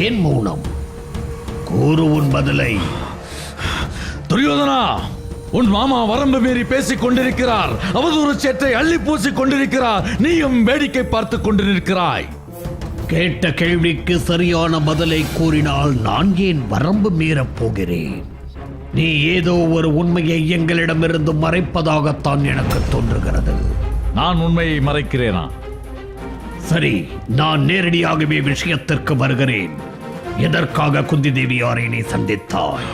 ஏன் மௌனம்? கூறு உன் பதிலை. துரியோதனா, உன் மாமா வரம்பு மீறி பேசிக் கொண்டிருக்கிறார். அவதூறு சேற்றை அள்ளி பூசிக் கொண்டிருக்கிறார். நீயும் வேடிக்கை பார்த்துக் கொண்டிருக்கிறாய். கேட்ட கேள்விக்கு சரியான பதிலை கூறினால் நான் ஏன் வரம்பு மீறப் போகிறேன்? நீ ஏதோ ஒரு உண்மையை எங்களிடமிருந்து மறைப்பதாகத்தான் எனக்கு தோன்றுகிறது. நான் உண்மையை மறைக்கிறேனா? சரி, நான் நேரடியாகவே விஷயத்திற்கு வருகிறேன். எதற்காக குந்தி தேவியாரை நீ சந்தித்தாய்?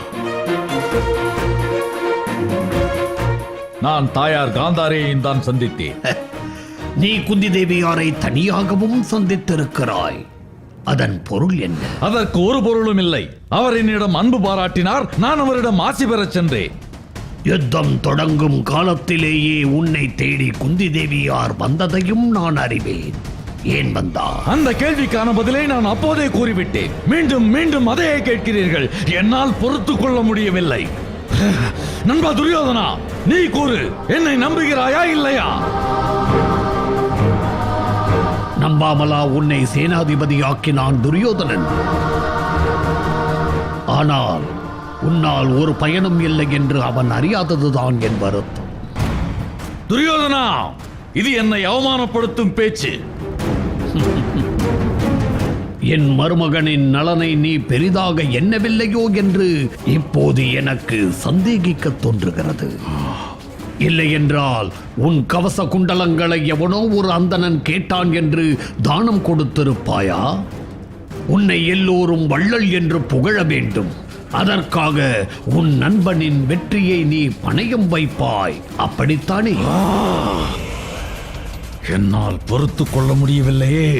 நான் தாயார் காந்தாரியையும் தான் சந்தித்தேன். நீ குந்தி தேவியாரை தனியாகவும் சந்தித்திருக்கிறாய். அதன் பொருள் என்ன? அதற்கு ஒரு பொருளும் இல்லை. அவர் என்னிடம் அன்பு பாராட்டினார். நான் அவரிடம் ஆசி பெறச் சென்றேன். யுத்தம் தொடங்கும் காலத்திலேயே உன்னை தேடி குந்தி தேவியார் வந்ததையும் நான் அறிவேன். ஏன் வந்தார்? அந்த கேள்விக்கான பதிலை நான் அப்போதே கூறிவிட்டேன். மீண்டும் மீண்டும் அதையே கேட்கிறீர்கள். என்னால் பொறுத்துக் கொள்ள முடியவில்லை. நண்பா துரியோதனா, நீ கூறு, என்னை நம்புகிறாயா இல்லையா? நம்பாமலா உன்னை சேனாதிபதியாக்கினான் துரியோதனன்? ஆனால் உன்னால் ஒரு பயனும் இல்லை என்று அவன் அறியாததுதான் என் வருத்தம். துரியோதனா, இது என்னை அவமானப்படுத்தும் பேச்சு. என் மருமகனின் நலனை நீ பெரிதாக எண்ணவில்லையோ என்று இப்போது எனக்கு சந்தேகிக்க தோன்றுகிறது. இல்லை என்றால் உன் கவச குண்டலங்களை எவனோ ஒரு அந்தணன் கேட்டான் என்று தானம் கொடுத்திருப்பாயா? உன்னை எல்லோரும் வள்ளல் என்று புகழ வேண்டும். அதற்காக உன் நண்பனின் வெற்றியை நீ பணயம் வைப்பாய், அப்படித்தானே? என்னால் பொறுத்துக் கொள்ள முடியவில்லையே.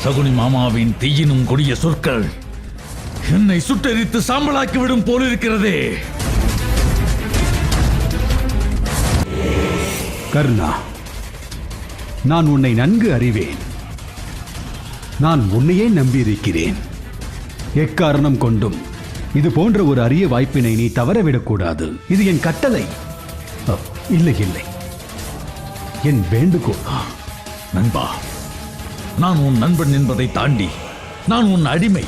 சகுனி மாமாவின் தீயினும் கொடிய சொற்கள் என்னை சுட்டெரித்து சாம்பலாக்கிவிடும் போலிருக்கிறதே. கர்ணா, நான் உன்னை நன்கு அறிவேன். நான் உன்னையே நம்பியிருக்கிறேன். எக்காரணம் கொண்டும் இது போன்ற ஒரு அரிய வாய்ப்பினை நீ தவறவிடக்கூடாது. இது என் கட்டளை. இல்லை இல்லை, என் வேண்டுகோள். நண்பா, நான் உன் நண்பன் என்பதை தாண்டி நான் உன் அடிமை.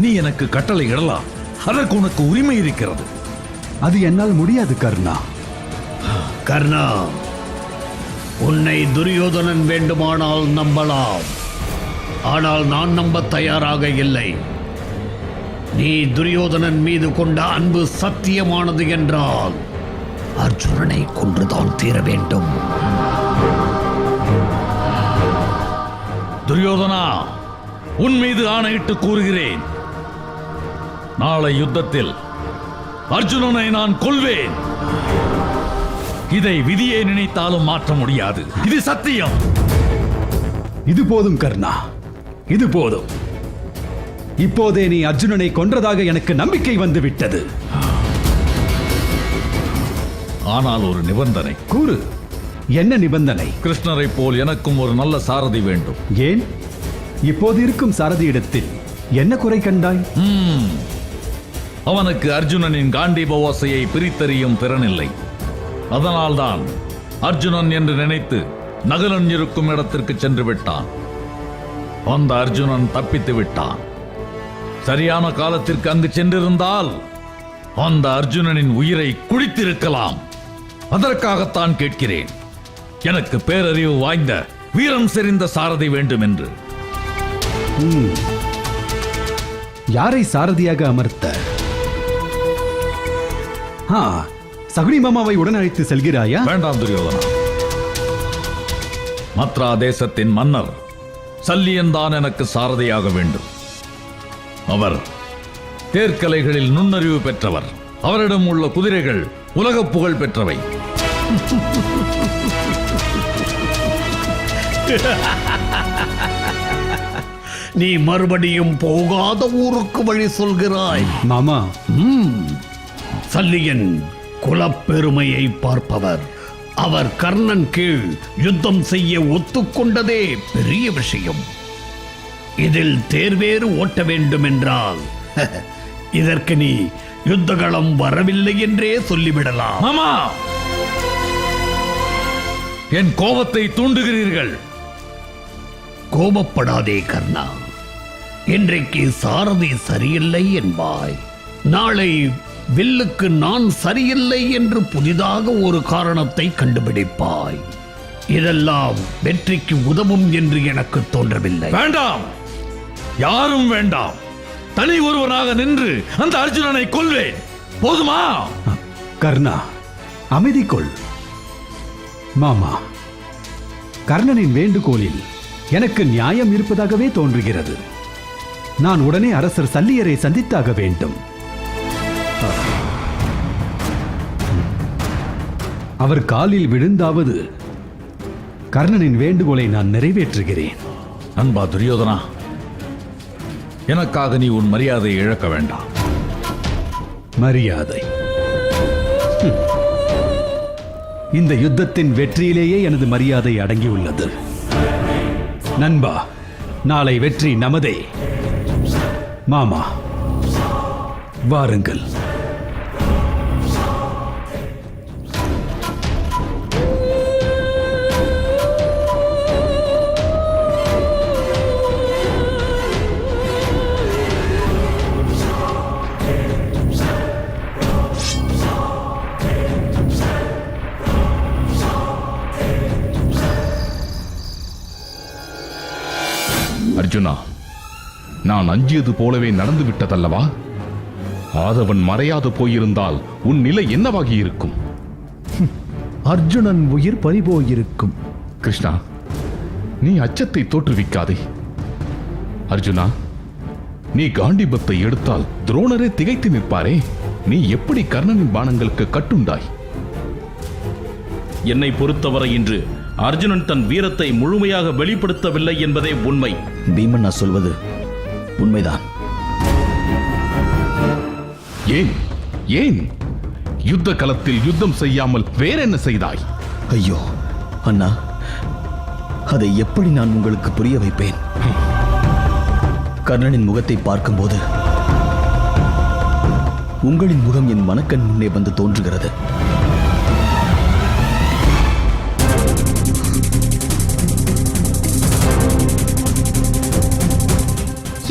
நீ எனக்கு கட்டளை இடலாம். அதற்கு உனக்கு உரிமை இருக்கிறது. அது என்னால் முடியாது கர்ணா. கர்ணா, உன்னை துரியோதனன் வேண்டுமானால் நம்பலாம். ஆனால் நான் நம்ப தயாராக இல்லை. நீ துரியோதனன் மீது கொண்ட அன்பு சத்தியமானது என்றால் அர்ஜுனனை கொன்றுதான் தீர வேண்டும். துரியோதனா, உன் மீது ஆணையிட்டு கூறுகிறேன், நாளை யுத்தத்தில் அர்ஜுனனை நான் கொல்வேன். இதை விதியை நினைத்தாலும் மாற்ற முடியாது. இது சத்தியம். இது போதும் கர்ணா, இது போதும். இப்போதே நீ அர்ஜுனனை கொன்றதாக எனக்கு நம்பிக்கை வந்துவிட்டது. ஆனால் ஒரு நிபந்தனை. கூறு, என்ன நிபந்தனை? கிருஷ்ணரை போல் எனக்கும் ஒரு நல்ல சாரதி வேண்டும். ஏன்? இப்போது இருக்கும் சாரதியிடத்தில் என்ன குறை கண்டாய்? அவனுக்கு அர்ஜுனனின் காண்டீப ஓசையை பிரித்தறியும் திறனில்லை. அதனால்தான் அர்ஜுனன் என்று நினைத்து நகுலன் இருக்கும் இடத்திற்கு சென்று விட்டான். அந்த அர்ஜுனன் தப்பித்து விட்டான். சரியான காலத்திற்கு அங்கு சென்றிருந்தால் அந்த அர்ஜுனனின் உயிரை குடித்திருக்கலாம். அதற்காகத்தான் கேட்கிறேன். எனக்கு பேரறிவு வாய்ந்த வீரம் செறிந்த சாரதி வேண்டும் என்று. யாரை சாரதியாக அமர்த்த? சகுனி மாமாவை உடன் அழைத்து செல்கிறாயா? வேண்டாம் துரியோதனா. மத்ரா தேசத்தின் மன்னர் சல்லியன் தான் எனக்கு சாரதியாக வேண்டும். அவர் தேர்க்கலைகளில் நுண்ணறிவு பெற்றவர். அவரிடம் உள்ள குதிரைகள் உலக புகழ் பெற்றவை. நீ மறுபடியும் போகாத ஊருக்கு வழி சொல்கிறாய். மாமா, சல்லியன் குலப்பெருமையை பார்ப்பவர். அவர் கர்ணன் கீழ் யுத்தம் செய்ய ஒத்துக்கொண்டதே பெரிய விஷயம். இதில் தேர்வேறு ஓட்ட வேண்டும் என்றால் இதற்கு நீ யுத்தகளம் வரவில்லை என்றே சொல்லிவிடலாம். மாமா, என் கோபத்தை தூண்டுகிறீர்கள். கோபப்படாதே கர்ணா. இன்றைக்கு சாரதி சரியில்லை என்பாய், நாளை வில்லுக்கு நான் சரியில்லை என்று புதிதாக ஒரு காரணத்தை கண்டுபிடிப்பாய். இதெல்லாம் வெற்றிக்கு உதவும் என்று எனக்கு தோன்றவில்லை. வேண்டாம், யாரும் வேண்டாம். தனி ஒருவனாக நின்று அந்த அர்ஜுனனை கொல்வேன். போதுமா? கர்ணா, அமைதி கொள். மாமா, கர்ணனின் வேண்டுகோளில் எனக்கு நியாயம் இருப்பதாகவே தோன்றுகிறது. நான் உடனே அரசர் சல்லியரை சந்தித்தாக வேண்டும். அவர் காலில் விழுந்தாவது கர்ணனின் வேண்டுகோளை நான் நிறைவேற்றுகிறேன். அன்பா துரியோதனா, எனக்காக நீ உன் மரியாதையை இழக்க வேண்டாம். மரியாதை? இந்த யுத்தத்தின் வெற்றியிலேயே எனது மரியாதை அடங்கியுள்ளது. நண்பா, நாளை வெற்றி நமதே. மாமா, வாருங்கள். அர்ஜுனா, நான் அஞ்சியது போலவே நடந்து விட்டதல்லவா? ஆதவன் மறையாது போயிருந்தால் உன் நிலை என்னவாகி இருக்கும்? அர்ஜுனன் உயிர் பறிபோயிருக்கும். கிருஷ்ணா, நீ அச்சத்தை தோற்றுவிக்காதே. அர்ஜுனா, நீ காண்டிபத்தை எடுத்தால் துரோணரே திகைத்து நிற்பாரே. நீ எப்படி கர்ணனின் பாணங்களுக்கு கட்டுண்டாய்? என்னை பொறுத்தவரை இன்று அர்ஜுனன் தன் வீரத்தை முழுமையாக வெளிப்படுத்தவில்லை என்பதே உண்மை. பீமன் நான் சொல்வது உண்மைதான். ஏன் ஏன் யுத்த களத்தில் யுத்தம் செய்யாமல் வேற என்ன செய்தாய்? ஐயோ அண்ணா, அதை எப்படி நான் உங்களுக்கு புரிய வைப்பேன்? கர்ணனின் முகத்தை பார்க்கும்போது உங்களின் முகம் என் மனக்கண் முன்னே வந்து தோன்றுகிறது.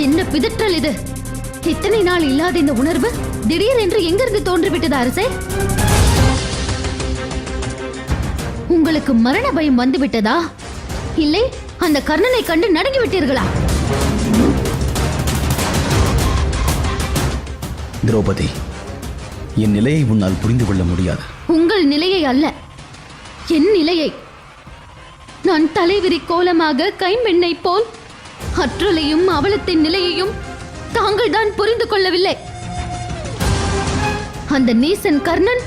என்ன பிதற்றல் இது? இத்தனை நாள் இல்லாத இந்த உணர்வு திடீரென்று எங்கிருந்து தோன்றிவிட்டது அரசே? உங்களுக்கு மரண பயம் வந்துவிட்டதா? இல்லை அந்த கர்ணனை கண்டு நடுங்கி விட்டீர்களா? திரௌபதி, என் நிலையை உன்னால் புரிந்து கொள்ள முடியாது. உங்கள் நிலையை அல்ல, என் நிலையை. நான் தலைவிரி கோலமாக கைம்பெண்ணை போல் அற்றலையும் அவலத்தின் நிலையையும் தாங்கள் தான் புரிந்து கொள்ளவில்லை. அந்த நீசன் கர்ணன்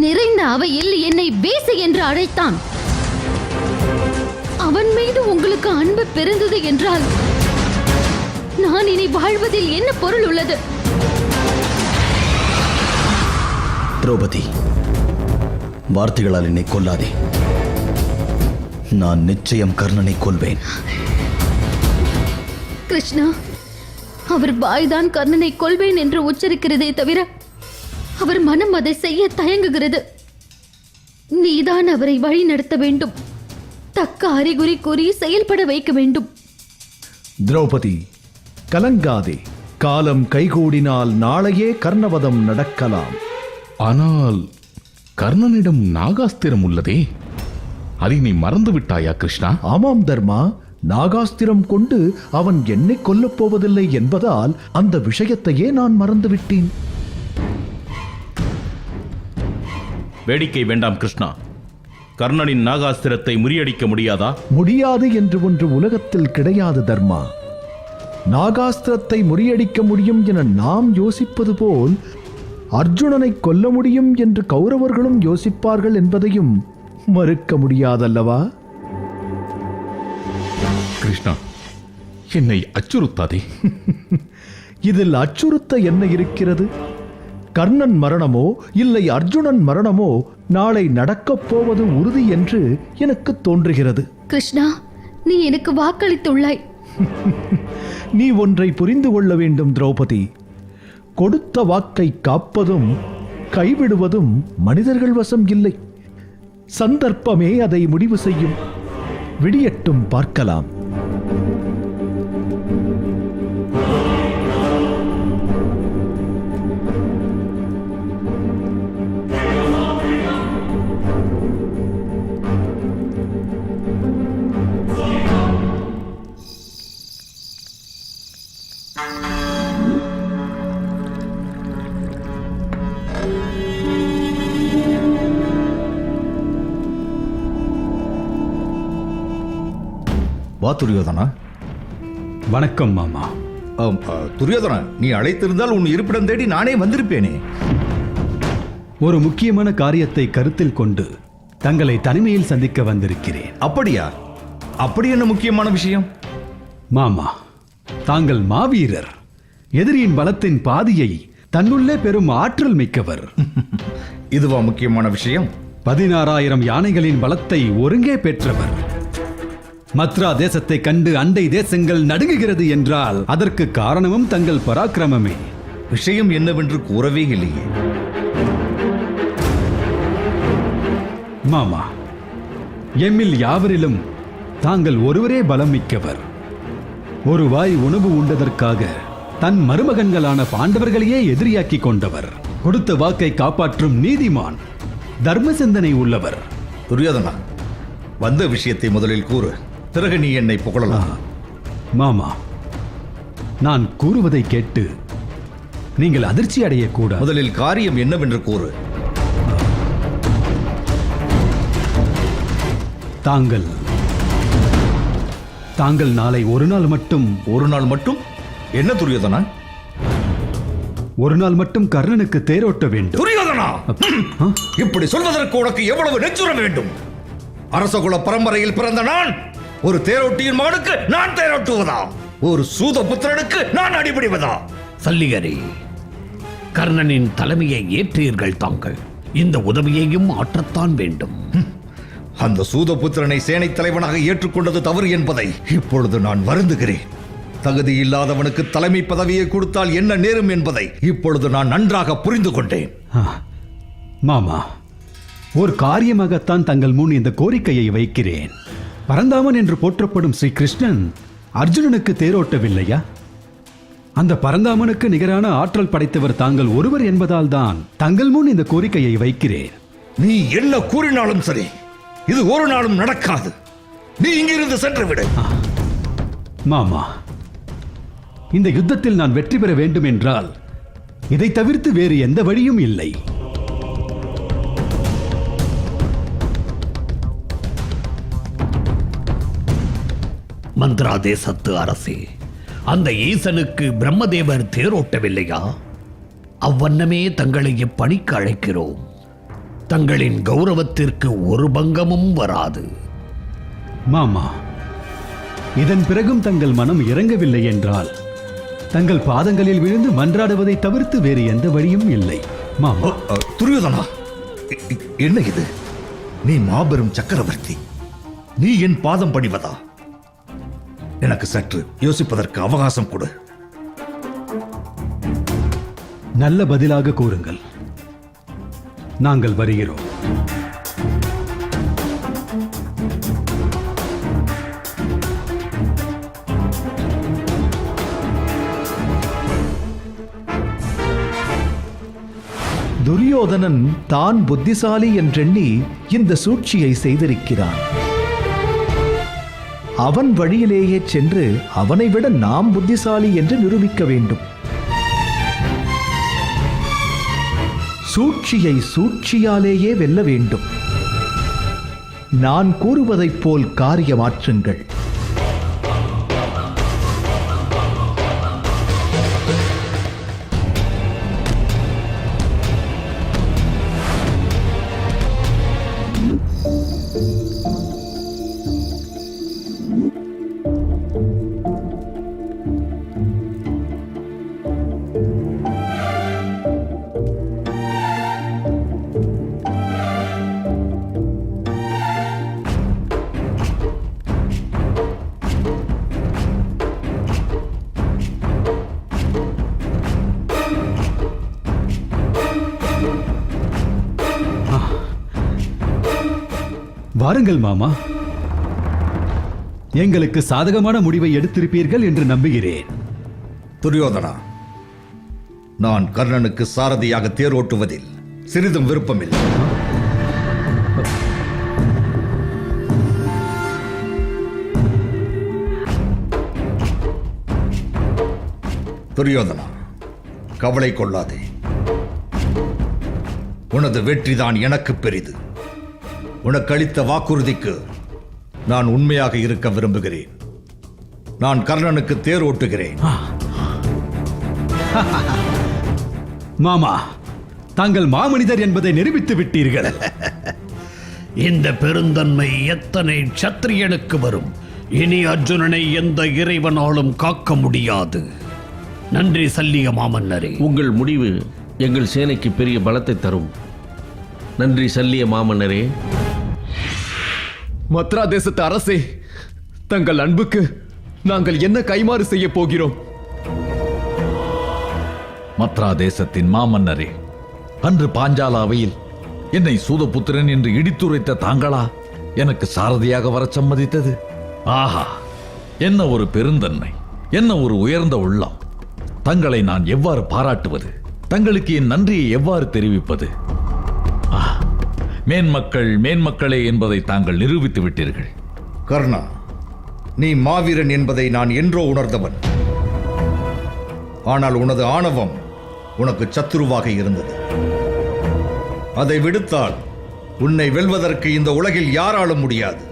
நிறைந்த அவையில் என்னை வேசி என்று அழைத்தான். அவன் மீது உங்களுக்கு அன்பு பிறந்தது என்றால் நான் இனி வாழ்வதில் என்ன பொருள் உள்ளது? திரௌபதி, வார்த்தைகளால் என்னை கொல்லாதே. நான் நிச்சயம் கர்ணனை கொல்வேன். கிருஷ்ணா, அவர் வாய்தான் கர்ணனை கொல்வேன் என்று உச்சரிக்கிறதே தவிர அவர் மனம் அதை செய்ய தயங்குகிறது. நீதான் அவரை வழி நடத்த வேண்டும். தக்க அறிகுறி கூறி செயல்பட வைக்க வேண்டும். திரௌபதி, கலங்காதே. காலம் கைகூடினால் நாளையே கர்ணவதம் நடக்கலாம். ஆனால் கர்ணனிடம் நாகாஸ்திரம் உள்ளதே, அதை நீ மறந்து விட்டாயா கிருஷ்ணா? ஆமாம் தர்மா, நாகாஸ்திரம் கொண்டு அவன் என்னை கொல்லப் போவதில்லை என்பதால் அந்த விஷயத்தையே நான் மறந்துவிட்டேன். வேடிக்கை வேண்டாம் கிருஷ்ணா. கர்ணனின் நாகாஸ்திரத்தை முறியடிக்க முடியாதா? முடியாது என்று ஒன்று உலகத்தில் கிடையாது தர்மா. நாகாஸ்திரத்தை முறியடிக்க முடியும் என நாம் யோசிப்பது போல் அர்ஜுனனை கொல்ல முடியும் என்று கௌரவர்களும் யோசிப்பார்கள் என்பதையும் மறுக்க முடியாதல்லவா? கிருஷ்ணா, என்னை அச்சுறுத்தாதே. இதில் அச்சுறுத்த என்ன இருக்கிறது? கர்ணன் மரணமோ இல்லை அர்ஜுனன் மரணமோ நாளை நடக்கப் போவது உறுதி என்று எனக்கு தோன்றுகிறது. கிருஷ்ணா, நீ எனக்கு வாக்களித்துள்ளாய். நீ ஒன்றை புரிந்து கொள்ள வேண்டும் திரௌபதி. கொடுத்த வாக்கை காப்பதும் கைவிடுவதும் மனிதர்கள் வசம் இல்லை. சந்தர்ப்பமே அதை முடிவு செய்யும். விடியட்டும், பார்க்கலாம். வா துரியோதனா. வணக்கம் மாமா. துரியோதனா, நீ அழைத்திருந்தால் உன் இருப்பிடம் தேடி நானே வந்திருப்பேனே. ஒரு முக்கியமான காரியத்தை கருத்தில் கொண்டு தங்களை தனிமையில் சந்திக்க வந்திருக்கிறேன். அப்படியா? அப்படி என்ன முக்கியமான விஷயம்? மாமா, தாங்கள் மாவீரர். எதிரியின் பலத்தின் பாதியை தன்னுள்ளே பெரும் ஆற்றல் மிக்கவர். இதுவா முக்கியமான விஷயம்? 16,000 யானைகளின் பலத்தை ஒருங்கே பெற்றவர். மத்ரா தேசத்தை கண்டு அண்டை தேசங்கள் நடுங்குகிறது என்றால் அதற்கு காரணமும் தங்கள் பராக்கிரமமே. விஷயம் என்னவென்று கூறவே இல்லையே. மாமா, எம்மில் யாவரிலும் தாங்கள் ஒருவரே பலம் மிக்கவர். ஒரு வாய் உணவு உண்டதற்காக தன் மருமகன்களான பாண்டவர்களையே எதிரியாக்கி கொண்டவர். கொடுத்த வாக்கை காப்பாற்றும் நீதிமான், தர்ம சிந்தனை உள்ளவர். துரியோதனா, வந்த விஷயத்தை முதலில் கூறு, பிறகு நீ என்னை புகழலாம். மாமா, நான் கூறுவதை கேட்டு நீங்கள் அதிர்ச்சி அடையக்கூடாது. முதலில் காரியம் என்னவென்று கூறு. தாங்கள் நாளை ஒரு நாள் மட்டும். ஒரு நாள் மட்டும்? என்ன துரியோதனா? ஒரு நாள் மட்டும் கர்ணனுக்கு தேரோட்ட வேண்டும். துரியோதனா, இப்படி சொல்வதற்கு உனக்கு எவ்வளவு நெஞ்சுரம் வேண்டும்? அரசகுல பரம்பரையில் பிறந்த நான் ஒரு தேரோட்டியின் மகனுக்கு நான் தேரோட்டுவதா? ஒரு சூத புத்திரனுக்கு நான் அடிபடிவதா? சல்லிகரே, கர்ணனின் தலைமையை ஏற்றீர்கள். தாங்கள் இந்த உதவியையும் ஆற்றத்தான் வேண்டும். அந்த சூதபுத்திரனை சேனை தலைவனாக ஏற்றுக்கொண்டது தவறு என்பதை இப்பொழுது நான் வருந்துகிறேன். தகுதி இல்லாதவனுக்கு தலைமை பதவியை கொடுத்தால் என்ன நேரும் என்பதை இப்பொழுது நான் நன்றாக புரிந்து கொண்டேன். மாமா, ஒரு காரியமாகத்தான் தங்கள் முன் இந்த கோரிக்கையை வைக்கிறேன். பரந்தாமன் என்று போற்றப்படும் ஸ்ரீ கிருஷ்ணன் அர்ஜுனனுக்கு தேரோட்டவில்லையா? அந்த பரந்தாமனுக்கு நிகரான ஆற்றல் படைத்தவர் தாங்கள் ஒருவர் என்பதால் தான் தங்கள் முன் இந்த கோரிக்கையை வைக்கிறேன். நீ என்ன கூறினாலும் சரி, இது ஒரு நாளும் நடக்காது. நீ இங்கிருந்து சென்று விடு. மாமா, இந்த யுத்தத்தில் நான் வெற்றி பெற வேண்டும் என்றால் இதை தவிர்த்து வேறு எந்த வழியும் இல்லை. மந்த்ரா தேசத்து அரசே, அந்த ஈசனுக்கு பிரம்மதேவர் தேரோட்டவில்லையா? அவ்வண்ணமே தங்களை இப்பணிக்கு அழைக்கிறோம். தங்களின் கௌரவத்திற்கு ஒரு பங்கமும் வராது. மாமா, இதன் பிறகும் தங்கள் மனம் இறங்கவில்லை என்றால் தங்கள் பாதங்களில் விழுந்து மன்றாடுவதை தவிர்த்து வேறு எந்த வழியும் இல்லை. மாமா. துரியோதனா, என்ன இது? நீ மாபெரும் சக்கரவர்த்தி, நீ என் பாதம் பணிவதா? எனக்கு சற்று யோசிப்பதற்கு அவகாசம் கொடு. நல்ல பதிலாக கூறுங்கள். நாங்கள் வருகிறோம். துரியோதனன் தான் புத்திசாலி என்றெண்ணி இந்த சூழ்ச்சியை செய்திருக்கிறான். அவன் வழியிலேயே சென்று அவனை விட நாம் புத்திசாலி என்று நிரூபிக்க வேண்டும். சூழ்ச்சியை சூழ்ச்சியாலேயே வெல்ல வேண்டும். நான் கூறுவதைப் போல் காரியமாற்றுங்கள். வாருங்கள் மாமா, எங்களுக்கு சாதகமான முடிவை எடுத்திருப்பீர்கள் என்று நம்புகிறேன். துரியோதனா, நான் கர்ணனுக்கு சாரதியாக தேரோட்டுவதில் சிறிதும் விருப்பமில்லை. துரியோதனா, கவலை கொள்ளாதே. உனது வெற்றிதான் எனக்கு பெரிது. உனக்கு அளித்த வாக்குறுதிக்கு நான் உண்மையாக இருக்க விரும்புகிறேன். நான் கர்ணனுக்கு தேர் ஓட்டுகிறேன். மாமா, தாங்கள் மாமனிதர் என்பதை நிரூபித்து விட்டீர்கள். இந்த பெருந்தன்மை எத்தனை சத்திரியனுக்கு வரும். இனி அர்ஜுனனை எந்த இறைவனாலும் காக்க முடியாது. நன்றி சல்லிய மாமன்னரே. உங்கள் முடிவு எங்கள் சேனைக்கு பெரிய பலத்தை தரும். நன்றி சல்லிய மாமன்னரே. மத்ரா தேசத்து அரசே, தங்கள் அன்புக்கு நாங்கள் என்ன கைமாறு செய்ய போகிறோம்? மத்ரா தேசத்தின் மாமன்னரே, அன்று பாஞ்சால அவையில் என்னை சூதபுத்திரன் என்று இடித்துரைத்த தாங்களா எனக்கு சாரதியாக வர சம்மதித்தது? ஆஹா, என்ன ஒரு பெருந்தன்மை, என்ன ஒரு உயர்ந்த உள்ளம்! தங்களை நான் எவ்வாறு பாராட்டுவது? தங்களுக்கு என் நன்றியை எவ்வாறு தெரிவிப்பது? மேன்மக்கள் மேன்மக்களே என்பதை தாங்கள் நிரூபித்து விட்டீர்கள். கர்ணா, நீ மாவீரன் என்பதை நான் என்றோ உணர்ந்தவன். ஆனால் உனது ஆணவம் உனக்கு சத்துருவாக இருந்தது. அதை விடுத்தால் உன்னை வெல்வதற்கு இந்த உலகில் யாராலும் முடியாது.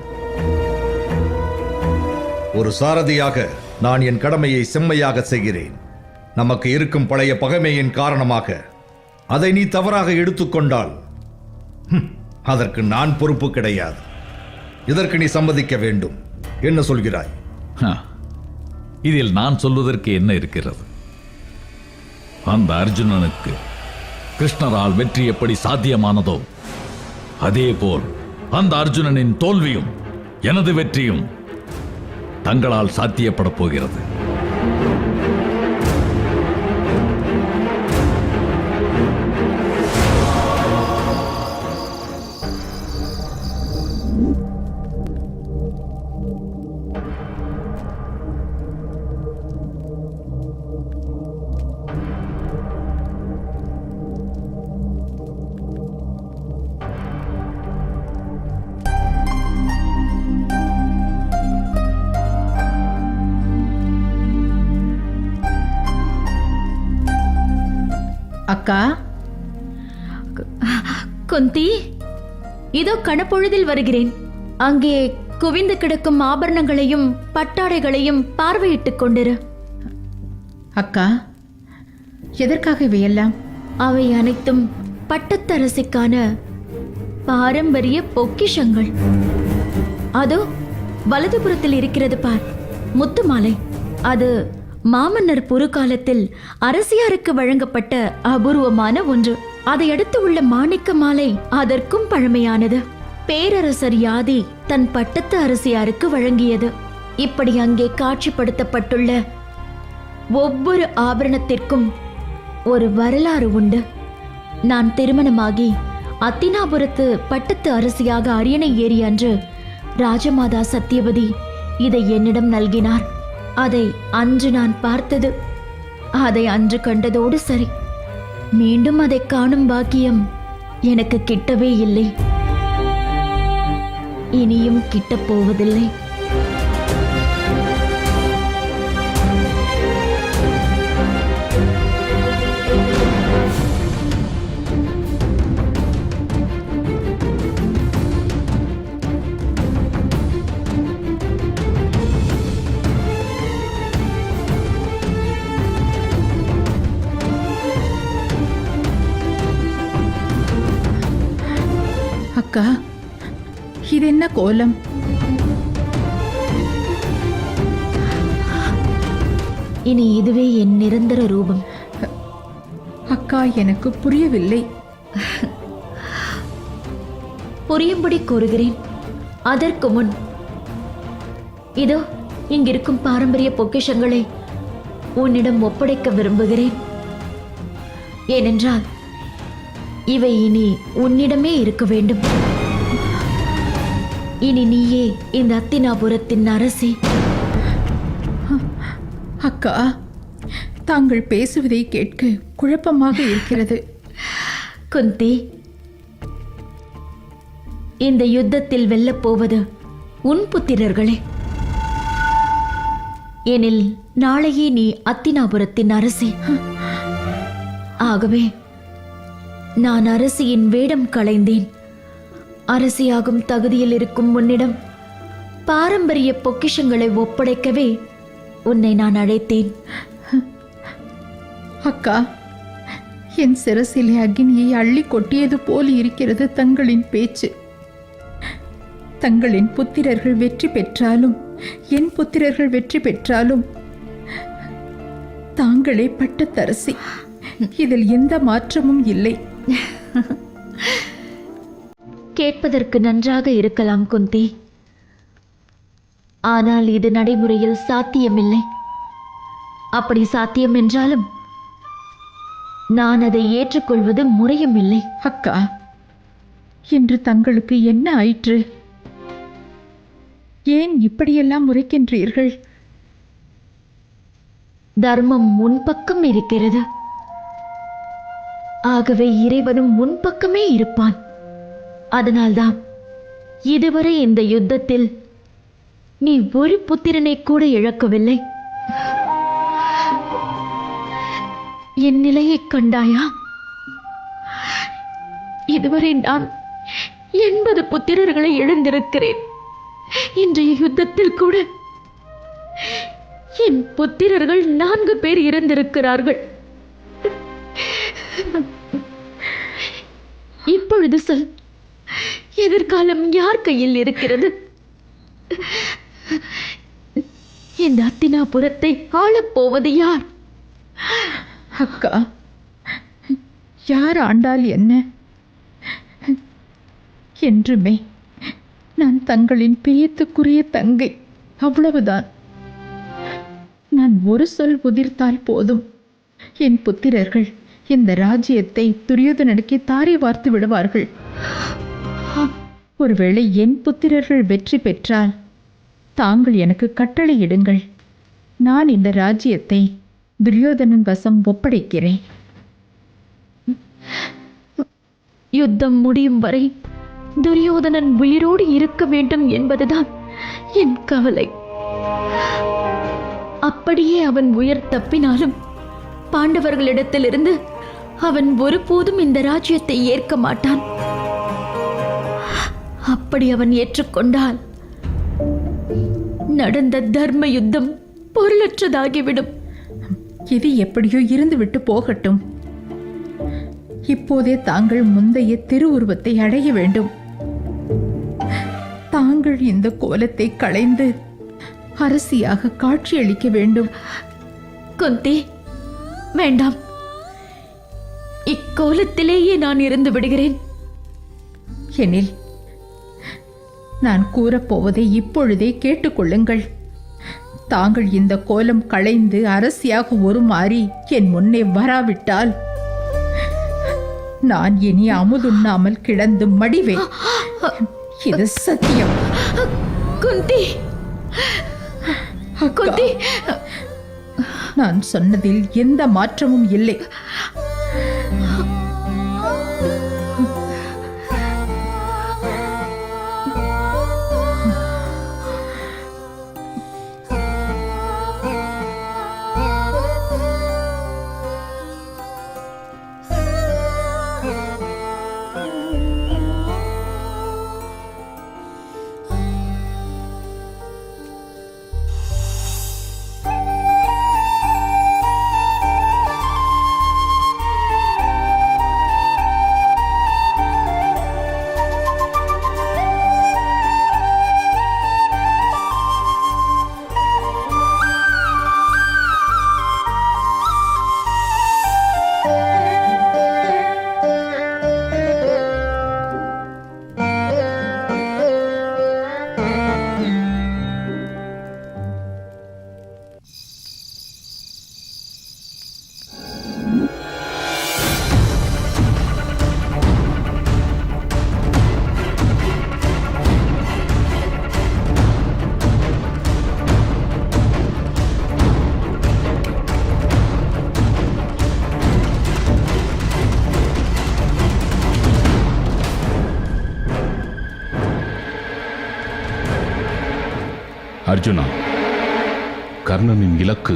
ஒரு சாரதியாக நான் என் கடமையை செம்மையாக செய்கிறேன். நமக்கு இருக்கும் பழைய பகைமையின் காரணமாக அதை நீ தவறாக எடுத்துக்கொண்டால் அதற்கு நான் பொறுப்பு கிடையாது. இதற்கு நீ சம்மதிக்க வேண்டும். என்ன சொல்கிறாய்? இதில் நான் சொல்வதற்கு என்ன இருக்கிறது? அந்த அர்ஜுனனுக்கு கிருஷ்ணரால் வெற்றி எப்படி சாத்தியமானதோ அதேபோல் அந்த அர்ஜுனனின் தோல்வியும் எனது வெற்றியும் தங்களால் சாத்தியப்பட போகிறது. அக்கா, குந்தி, இதோ கணப்பொழுதில் வருகிறேன். அங்கே குவிந்து கிடக்கும் ஆபரணங்களையும் பட்டாடைகளையும் பார்வையிட்டுக் கொண்டிரு. அக்கா, எதற்காக இவையெல்லாம்? அவை அனைத்தும் பட்டத்தரசிக்கான பாரம்பரிய பொக்கிஷங்கள். அதோ வலதுபுறத்தில் இருக்கிறது பார், முத்து மாலை. அது மாமன்னர் பொறுகாலத்தில் அரசியாருக்கு வழங்கப்பட்ட அபூர்வமான ஒன்று. அதை அடுத்து உள்ள மாணிக்க மாலை அதற்கும் பழமையானது. பேரரசர் யாதி தன் பட்டத்து அரசியாருக்கு வழங்கியது. இப்படி அங்கே காட்சிப்படுத்தப்பட்டுள்ள ஒவ்வொரு ஆபரணத்திற்கும் ஒரு வரலாறு உண்டு. நான் திருமணமாகி அத்தினாபுரத்து பட்டத்து அரசியாக அரியணை ஏறி அன்று ராஜமாதா சத்தியவதி இதை என்னிடம் நல்கினார். அதை அன்று நான் பார்த்தது. அதை அன்று கண்டதோடு சரி. மீண்டும் அதை காணும் பாக்கியம் எனக்கு கிட்டவே இல்லை. இனியும் கிட்டப் போவதில்லை. அக்கா, இது என்ன கோலம்? இனி இதுவே என் நிரந்தர ரூபம். அக்கா, எனக்கு புரியவில்லை. புரியும்படி கூறுகிறேன். அதற்கு முன் இதோ இங்கிருக்கும் பாரம்பரிய பொக்கிஷங்களை உன்னிடம் ஒப்படைக்க விரும்புகிறேன். ஏனென்றால் இவை இனி உன்னிடமே இருக்க வேண்டும். இனி நீயே இந்த அத்தினாபுரத்தின் அரசி. அக்கா, தாங்கள் பேசுவதை கேட்க குழப்பமாக இருக்கிறது. குந்தி, இந்த யுத்தத்தில் வெல்லப்போவது உன் புத்திரர்களே. எனில் நாளையே நீ அத்தினாபுரத்தின் அரசி. ஆகவே நான் அரசியின் வேடம் களைந்தேன். அரசியாகும் தகுதியில் இருக்கும் உன்னிடம் பாரம்பரிய பொக்கிஷங்களை ஒப்படைக்கவே உன்னை நான் அழைத்தேன். அக்கா, என் சிரசிலே அக்னியை அள்ளி கொட்டியது போல் இருக்கிறது தங்களின் பேச்சு. தங்களின் புத்திரர்கள் வெற்றி பெற்றாலும் என் புத்திரர்கள் வெற்றி பெற்றாலும் தாங்களே பட்டத்தரசி. இதில் எந்த மாற்றமும் இல்லை. கேட்பதற்கு நன்றாக இருக்கலாம் குந்தி, ஆனால் இது நடைமுறையில் சாத்தியமில்லை. அப்படி சாத்தியம் என்றாலும் நான் அதை ஏற்றுக்கொள்வது முறையும் இல்லை. அக்கா, இன்று தங்களுக்கு என்ன ஆயிற்று? ஏன் இப்படியெல்லாம் முறைக்கின்றீர்கள்? தர்மம் முன்பக்கம் இருக்கிறது, ஆகவே இறைவனும் முன்பக்கமே இருப்பான். அதனால்தான் இதுவரை இந்த யுத்தத்தில் நீ ஒரு புத்திரனை கூட இழக்கவில்லை. என் நிலையை கண்டாயா? இதுவரை நான் 80 புத்திரர்களை இழந்திருக்கிறேன். இன்றைய யுத்தத்தில் கூட என் புத்திரர்கள் 4 பேர் இறந்திருக்கிறார்கள். இப்பொழுது சொல், எதிர்காலம் யார் கையில் இருக்கிறது? இந்த அத்தினாபுரத்தை ஆளப்போவது யார்? அக்கா, யார் ஆண்டால் என்ன? என்றுமே நான் தங்களின் பிரியத்துக்குரிய தங்கை, அவ்வளவுதான். நான் ஒரு சொல் உதிர்த்தால் போதும், என் புத்திரர்கள் இந்த ராஜ்யத்தை துரியோதனனுக்கு தாரை வார்த்து விடுவார்கள். ஒருவேளை என் புத்திரர்கள் வெற்றி பெற்றால் தாங்கள் எனக்கு கட்டளையிடுங்கள். நான் இந்த ராஜ்யத்தை துரியோதனன் வசம் ஒப்படைக்கிறேன். யுத்தம் முடியும் வரை துரியோதனன் உயிரோடு இருக்க வேண்டும் என்பதுதான் என் கவலை. அப்படியே அவன் உயிர் தப்பினாலும் பாண்டவர்களிடத்திலிருந்து அவன் ஒருபோதும் இந்த ராஜ்யத்தை ஏற்க மாட்டான். அப்படி அவன் ஏற்றுக்கொண்டால் நடந்த தர்ம யுத்தம் பொருளற்றதாகிவிடும். இது எப்படியோ இருந்துவிட்டு போகட்டும். இப்போதே தாங்கள் முந்தைய திருவுருவத்தை அடைய வேண்டும். தாங்கள் இந்த கோலத்தை களைந்து அரசியாக காட்சியளிக்க வேண்டும். குந்தி, வேண்டாம். இக்கோலத்திலேயே நான் இருந்து விடுகிறேன். எனில் நான் கூறப்போவதை இப்பொழுதே கேட்டுக்கொள்ளுங்கள். தாங்கள் இந்த கோலம் களைந்து அரசியாக உருமாறி என் முன்னே வராவிட்டால் நான் இனி அமுதுண்ணாமல் கிடந்து மடிவேன். இது சத்தியம். குந்தி, குந்தி, நான் சொன்னதில் எந்த மாற்றமும் இல்லை. அர்ஜுனா, கர்ணனின் இலக்கு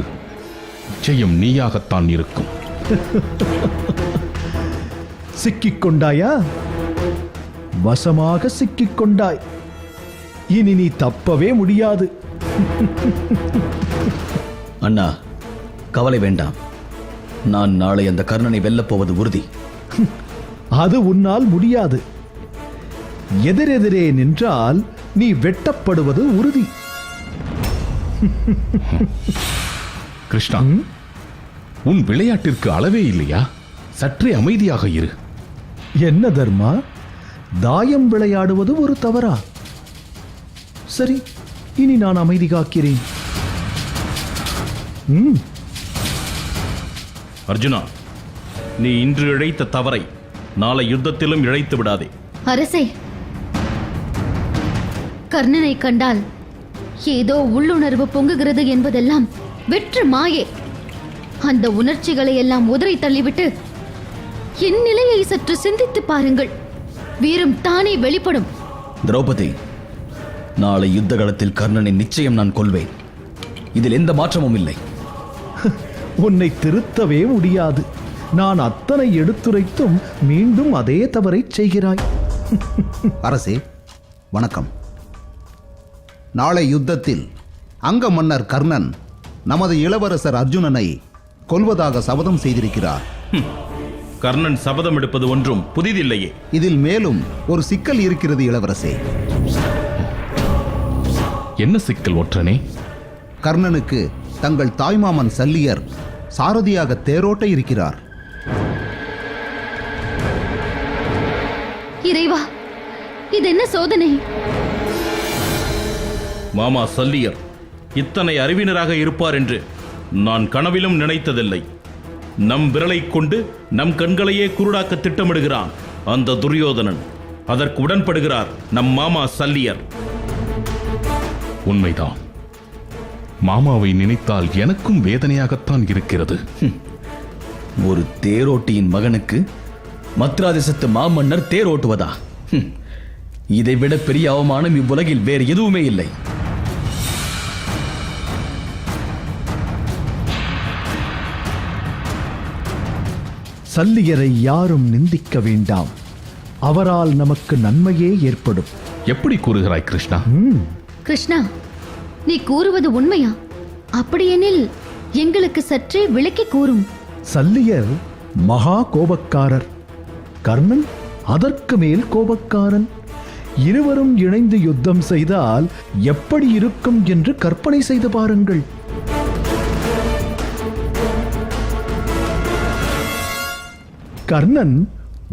நிச்சயம் நீயாகத்தான் இருக்கும். சிக்கிக் கொண்டாயா? வசமாக சிக்கிக் கொண்டாய். இனி நீ தப்பவே முடியாது. அண்ணா, கவலை வேண்டாம். நான் நாளை அந்த கர்ணனை வெல்லப் போவது உறுதி. அது உன்னால் முடியாது. எதிரெதிரே நின்றால் நீ வெட்டப்படுவது உறுதி. கிருஷ்ணா, உன் விளையாட்டிற்கு அளவே இல்லையா? சற்றே அமைதியாக இரு. என்ன தர்மா, தாயம் விளையாடுவது ஒரு தவறா? சரி, இனி நான் அமைதி காக்கிறேன். அர்ஜுனா, நீ இன்று இழைத்த தவறை நாளை யுத்தத்திலும் இழைத்து விடாதே. அரசே, கர்ணனை கண்டால் ஏதோ உள்ளுணர்வு பொங்குகிறது என்பதெல்லாம் வெற்று மாயே. அந்த உணர்ச்சிகளை எல்லாம் உதறி தள்ளிவிட்டு என் நிலையை சற்று சிந்தித்து பாருங்கள். வீரம் தானே வெளிப்படும். திரௌபதி, நாளை யுத்த களத்தில் கர்ணனை நிச்சயம் நான் கொல்வேன். இதில் எந்த மாற்றமும் இல்லை. உன்னை திருத்தவே முடியாது. நான் அத்தனை எடுத்துரைத்தும் மீண்டும் அதே தவறை செய்கிறாய். அரசே வணக்கம். நாளை யுத்தத்தில் அங்க மன்னர் கர்ணன் நமது இளவரசர் அர்ஜுனனை கொல்வதாக சபதம் செய்திருக்கிறார். கர்ணன் சபதம் எடுப்பது ஒன்றும் புதிதில்லையே. இதில் மேலும் ஒரு சிக்கல் இருக்கிறது இளவரசே. என்ன சிக்கல் ஒற்றனே? கர்ணனுக்கு தங்கள் தாய்மாமன் சல்லியர் சாரதியாக தேரோட்ட இருக்கிறார். இறைவா, இது என்ன சோதனை? மாமா சல்லியர் இத்தனை அறிவினராக இருப்பார் என்று நான் கனவிலும் நினைத்ததில்லை. நம் விரலை கொண்டு நம் கண்களையே குருடாக்க திட்டமிடுகிறான் அந்த துரியோதனன். அதற்கு உடன்படுகிறார் நம் மாமா சல்லியர். உண்மைதான். மாமாவை நினைத்தால் எனக்கும் வேதனையாகத்தான் இருக்கிறது. ஒரு தேரோட்டியின் மகனுக்கு மத்ராதேசத்து மாமன்னர் தேரோட்டுவதா? இதைவிட பெரிய அவமானம் இவ்வுலகில் வேறு எதுவுமே இல்லை. சல்லியரை யாரும் நிந்திக்க வேண்டாம். அவரால் நமக்கு நன்மையே ஏற்படும். எப்படி கூறுகிறாய் கிருஷ்ணா? கிருஷ்ணா, நீ கூறுவது உண்மையா? அப்படியெனில் எங்களுக்கு சற்றே விளக்கி கூறும். சல்லியர் மகா கோபக்காரர். கர்ணன் அதற்கு மேல் கோபக்காரன். இருவரும் இணைந்து யுத்தம் செய்தால் எப்படி இருக்கும் என்று கற்பனை செய்து பாருங்கள். கர்ணன்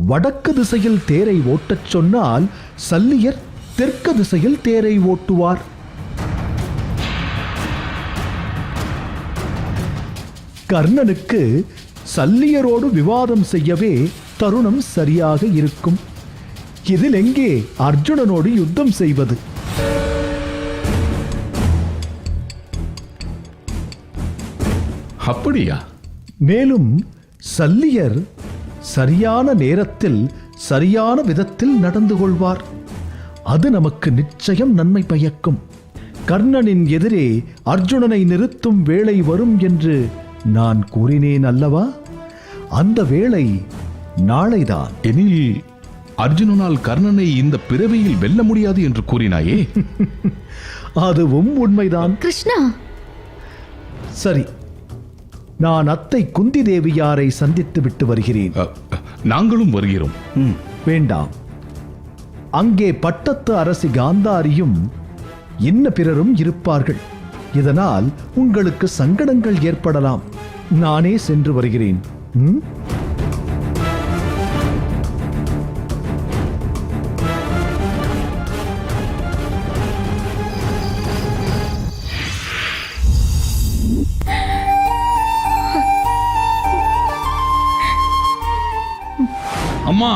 வடக்கு திசையில் தேரை ஓட்டச் சொன்னால் சல்லியர் தெற்கு திசையில் தேரை ஓட்டுவார். கர்ணனுக்கு சல்லியரோடு விவாதம் செய்யவே தருணம் சரியாக இருக்கும். இதில் எங்கே அர்ஜுனனோடு யுத்தம் செய்வது? அப்படியா? மேலும் சல்லியர் சரியான நேரத்தில் சரியான விதத்தில் நடந்து கொள்வார். அது நமக்கு நிச்சயம் நன்மை பயக்கும். கர்ணனின் எதிரே அர்ஜுனனை நிறுத்தும் வேளை வரும் என்று நான் கூறினேன் அல்லவா? அந்த வேளை நாளைதான். எனில் அர்ஜுனனால் கர்ணனை இந்த பிறவியில் வெல்ல முடியாது என்று கூறினாயே? அதுவும் உண்மைதான். கிருஷ்ணா, சரி, நான் அத்தை குந்தி தேவியாரை சந்தித்து விட்டு வருகிறேன். நாங்களும் வருகிறோம். வேண்டாம். அங்கே பட்டத்து அரசி காந்தாரியும் இன்ன பிறரும் இருப்பார்கள். இதனால் உங்களுக்கு சங்கடங்கள் ஏற்படலாம். நானே சென்று வருகிறேன். அம்மா,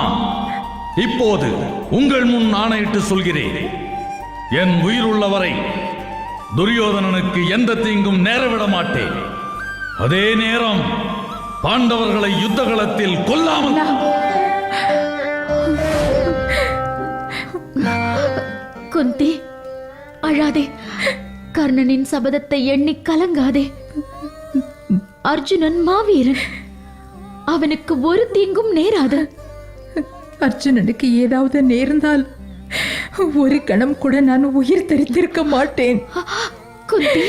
இப்போது உங்கள் முன் ஆணையிட்டு சொல்கிறேன். என் உயிர் உள்ளவரை துரியோதனனுக்கு எந்த தீங்கும் நேரவிட மாட்டேன். அதே நேரம் பாண்டவர்களை யுத்த களத்தில் கொல்லாமல். குந்தி, அழாதே. கர்ணனின் சபதத்தை எண்ணி கலங்காதே. அர்ஜுனன் மாவீரன். அவனுக்கு ஒரு தீங்கும் நேராது. அர்ஜுனனுக்கு ஏதாவது நேர்ந்தால் ஒரு கணம் கூட நான் உயிர் தரித்திருக்க மாட்டேன். குந்தி,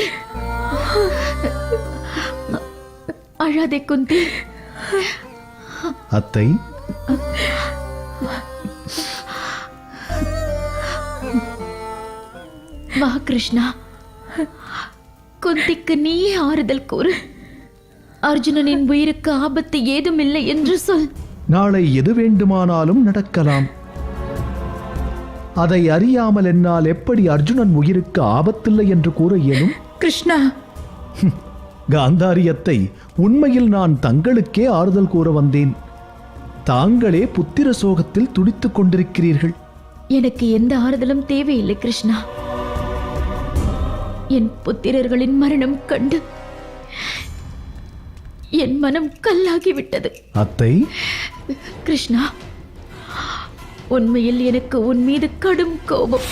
அழாதே குந்தி. அத்தை, வா கிருஷ்ணா, குந்திக்கு நீயே ஆறுதல் கூறு. அர்ஜுனனின் உயிருக்கு ஆபத்து ஏதும் இல்லை என்று சொல். நாளை எது வேண்டுமானாலும் நடக்கலாம். அதை அறியாமல் என்னால் எப்படி அர்ஜுனன் உயிருக்கு ஆபத்தில்லை என்று கூற இயலும்? கிருஷ்ணா, காந்தாரியத்தை, உண்மையில் நான் தங்களுக்கே ஆறுதல் கூற வந்தேன். தாங்களே புத்திர சோகத்தில் துடித்துக் கொண்டிருக்கிறீர்கள். எனக்கு எந்த ஆறுதலும் தேவையில்லை கிருஷ்ணா. என் புத்திரர்களின் மரணம் கண்டு என் மனம் கல்லாகிவிட்டது. அத்தை, கிருஷ்ணா, உண்மையில் எனக்கு உன் மீது கடும் கோபம்.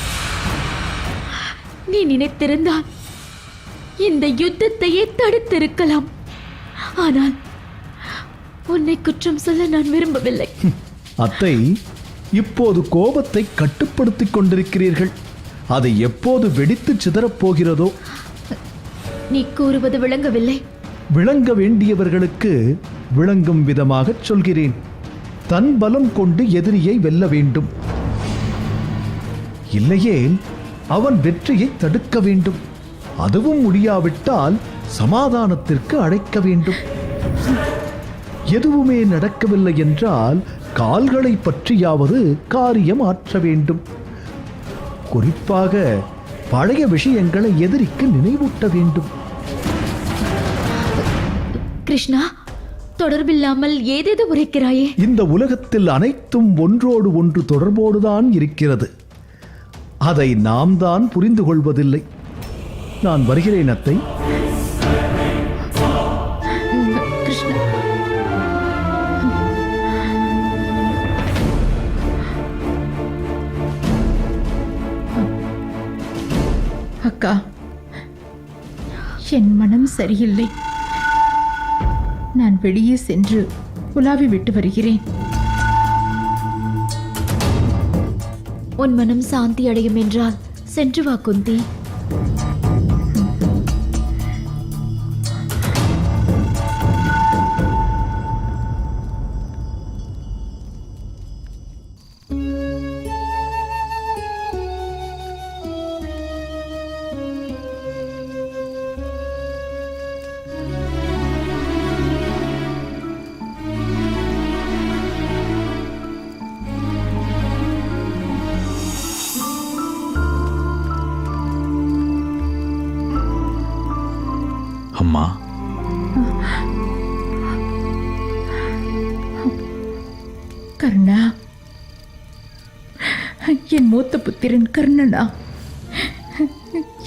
நீ நினைத்திருந்தால் இந்த யுத்தத்தையே தடுத்திருக்கலாம். ஆனால் உன்னை குற்றம் சொல்ல நான் விரும்பவில்லை. அத்தை, இப்போது கோபத்தை கட்டுப்படுத்திக் கொண்டிருக்கிறீர்கள். அதை எப்போது வெடித்து சிதறப் போகிறதோ? நீ கூறுவது விளங்கவில்லை. விளங்க வேண்டியவர்களுக்கு விளங்கும் விதமாகச் சொல்கிறேன். தன் பலம் கொண்டு எதிரியை வெல்ல வேண்டும். இல்லையேல் அவன் வெற்றியை தடுக்க வேண்டும். அதுவும் முடியாவிட்டால் சமாதானத்திற்கு அழைக்க வேண்டும். எதுவுமே நடக்கவில்லை என்றால் கால்களை பற்றியாவது காரியம் ஆற்ற வேண்டும். குறிப்பாக பழைய விஷயங்களை எதிரிக்கு நினைவூட்ட வேண்டும். கிருஷ்ணா, தொடர்பில்லாமல் ஏதேதோ உரைக்கிறாயே. இந்த உலகத்தில் அனைத்தும் ஒன்றோடு ஒன்று தொடர்போடுதான் இருக்கிறது. அதை நாம் தான் புரிந்து கொள்வதில்லை. நான் வருகிறேன் அத்தை. கிருஷ்ணா, அக்கா, என் மனம் சரியில்லை. நான் வெளியே சென்று உலாவி விட்டு வருகிறேன். உன் மனம் சாந்தி அடையும் என்றால் சென்று வா குந்தி. அம்மா, கர்ணா, என் மூத்த புத்திரன் கர்ணனா,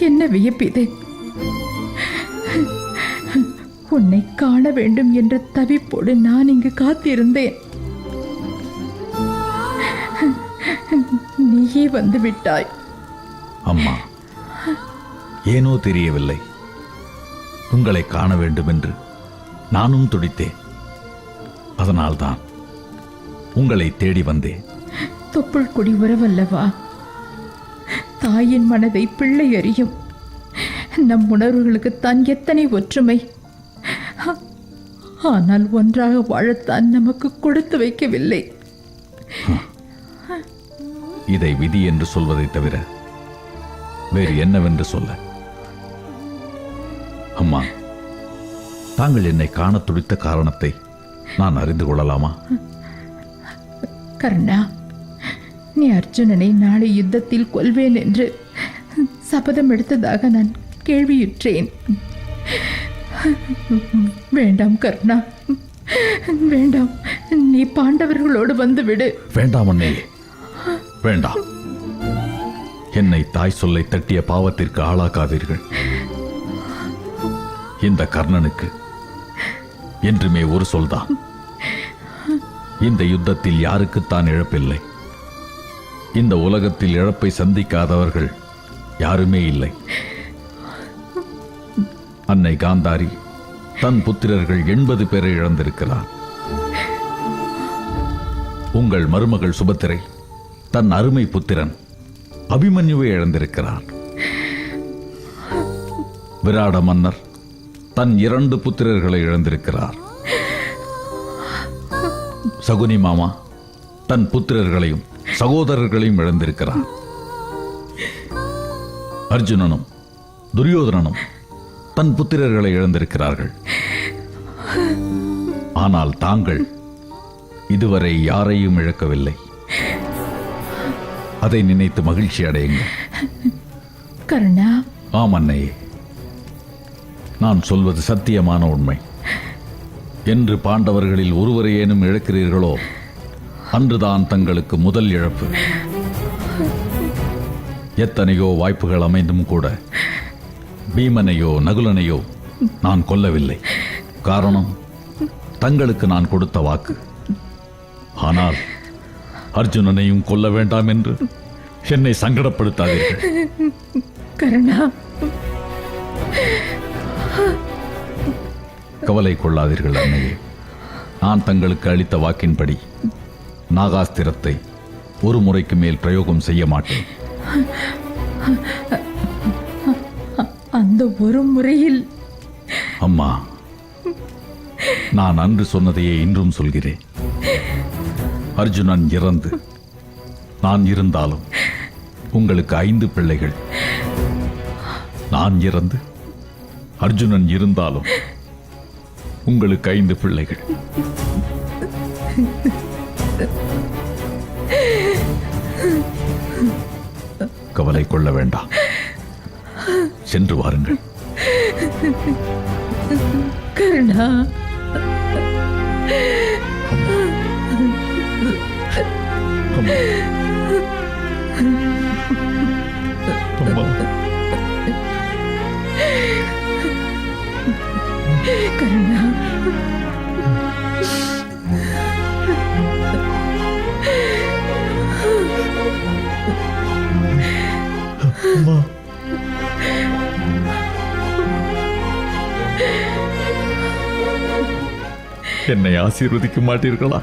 என்ன வியப்பிது! உன்னை காண வேண்டும் என்ற தவிப்போடு நான் இங்கு காத்திருந்தேன். நீயே வந்து விட்டாய். அம்மா, ஏனோ தெரியவில்லை, உங்களை காண வேண்டும் என்று நானும் துடித்தேன். அதனால்தான் உங்களை தேடி வந்தேன். தொப்புள் கொடி உறவல்லவா? தாயின் மனதை பிள்ளை அறியும். நம் உணர்வுகளுக்குத்தான் எத்தனை ஒற்றுமை. ஆனால் ஒன்றாக வாழத்தான் நமக்கு கொடுத்து வைக்கவில்லை. இதை விதி என்று சொல்வதை தவிர வேறு என்னவென்று சொல்ல? அம்மா, தாங்கள் என்னை காண துடித்த காரணத்தை நான் அறிந்து கொள்ளலாமா? கர்ணா, நீ அர்ஜுனனை நாளை யுத்தத்தில் கொல்வேன் என்று சபதம் எடுத்ததாக நான் கேள்வியுற்றேன். வேண்டாம் கர்ணா, வேண்டாம். நீ பாண்டவர்களோடு வந்து விடு. வேண்டாம் அண்ணே, வேண்டாம். என்னை தாய் சொல்லை தட்டிய பாவத்திற்கு ஆளாக்காதீர்கள். இந்த கர்ணனுக்கு என்றுமே ஒரு சொல்தான். இந்த யுத்தத்தில் யாருக்குத்தான் இழப்பில்லை. இந்த உலகத்தில் இழப்பை சந்திக்காதவர்கள் யாருமே இல்லை. அன்னை காந்தாரி தன் புத்திரர்கள் 80 பேரை இழந்திருக்கிறார். உங்கள் மருமகள் சுபத்திரை தன் அருமை புத்திரன் அபிமன்யுவை இழந்திருக்கிறார். விராட மன்னர் தன் 2 புத்திரர்களை இழந்திருக்கிறார். சகுனி மாமா தன் புத்திரர்களையும் சகோதரர்களையும் இழந்திருக்கிறார். அர்ஜுனனும் துரியோதனனும் தன் புத்திரர்களை இழந்திருக்கிறார்கள். ஆனால் தாங்கள் இதுவரை யாரையும் இழக்கவில்லை. அதை நினைத்து மகிழ்ச்சி அடையுங்கள். கர்ணா, ஆம் அன்னையே, நான் சொல்வது சத்தியமான உண்மை. என்று பாண்டவர்களில் ஒருவரையேனும் இழக்கிறீர்களோ அன்றுதான் தங்களுக்கு முதல் இழப்பு. எத்தனையோ வாய்ப்புகள் அமைந்தும் கூட பீமனையோ நகுலனையோ நான் கொல்லவில்லை. காரணம், தங்களுக்கு நான் கொடுத்த வாக்கு. ஆனால் அர்ஜுனனையும் கொல்ல வேண்டாம் என்று என்னை சங்கடப்படுத்தாதீர்கள். கர்ணா, கவலை கொள்ளாதீர்கள் அன்னையே. நான் தங்களுக்கு அளித்த வாக்கின்படி நாகாஸ்திரத்தை ஒரு முறைக்கு மேல் பிரயோகம் செய்ய மாட்டேன். அந்த ஒரு முறையில் அம்மா, நான் அன்று சொன்னதையே இன்றும் சொல்கிறேன். அர்ஜுனன் இறந்து நான் இருந்தாலும் உங்களுக்கு 5 பிள்ளைகள். நான் இறந்து அர்ஜுனன் இருந்தாலும் உங்களுக்கு 5 பிள்ளைகள். கவலை கொள்ள வேண்டாம். சென்று வாருங்கள். கர்ணா, கர்ணா, என்னை ஆசீர்வதிக்க மாட்டீர்களா?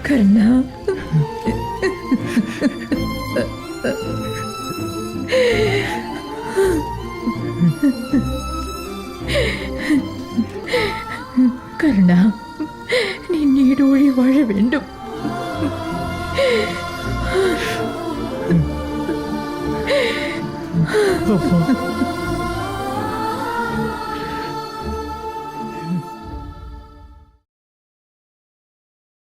கர்ணா, கர்ணா, நீ நீடோழி வாழ வேண்டும். அம்மா,